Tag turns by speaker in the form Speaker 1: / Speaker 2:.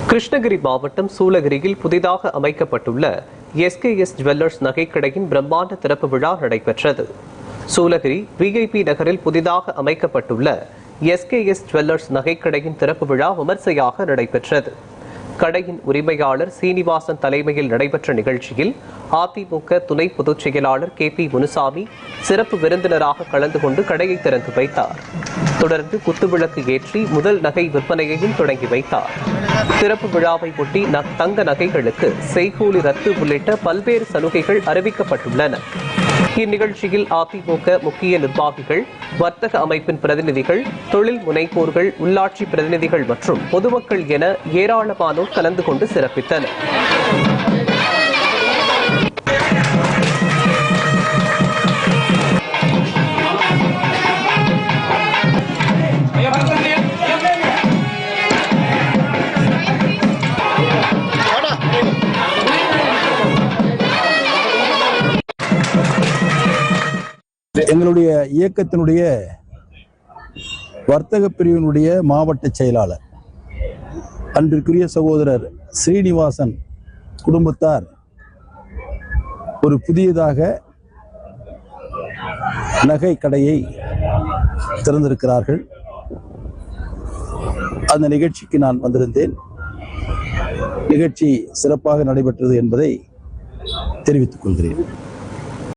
Speaker 1: கிருஷ்ணகிரி மாவட்டம் சூளகிரியில் புதிதாக அமைக்கப்பட்டுள்ள எஸ்கேஎஸ் ஜுவல்லர்ஸ் நகைக்கடையின் பிரம்மாண்ட திறப்பு விழா நடைபெற்றது. சூளகிரி விஐபி நகரில் புதிதாக அமைக்கப்பட்டுள்ள எஸ்கேஎஸ் ஜுவல்லர்ஸ் நகைக்கடையின் திறப்பு விழா விமர்சையாக நடைபெற்றது. கடையின் உரிமையாளர் சீனிவாசன் தலைமையில் நடைபெற்ற நிகழ்ச்சியில் அதிமுக துணை பொதுச் செயலாளர் KP முனுசாமி சிறப்பு விருந்தினராக கலந்து கொண்டு கடையை திறந்து வைத்தார். தொடர்ந்து குத்துவிளக்கு ஏற்றி முதல் நகை விற்பனையையும் தொடங்கி வைத்தார். திறப்பு விழாவை ஒட்டி தங்க நகைகளுக்கு செய்கூலி ரத்து உள்ளிட்ட பல்வேறு சலுகைகள் அறிவிக்கப்பட்டுள்ளன. இந்நிகழ்ச்சியில் அதிமுக முக்கிய நிர்வாகிகள், வர்த்தக அமைப்பின் பிரதிநிதிகள், தொழில் முனைவோர்கள், உள்ளாட்சி பிரதிநிதிகள் மற்றும் பொதுமக்கள் என ஏராளமானோர் கலந்து கொண்டு சிறப்பித்தனர்.
Speaker 2: எங்களுடைய இயக்கத்தினுடைய வர்த்தக பிரிவினுடைய மாவட்ட செயலாளர் அன்பிற்குரிய சகோதரர் ஸ்ரீனிவாசன் குடும்பத்தார் ஒரு புதியதாக நகை கடையை திறந்திருக்கிறார்கள். அந்த நிகழ்ச்சிக்கு நான் வந்திருந்தேன். நிகழ்ச்சி சிறப்பாக நடைபெற்றது என்பதை தெரிவித்துக் கொள்கிறேன்.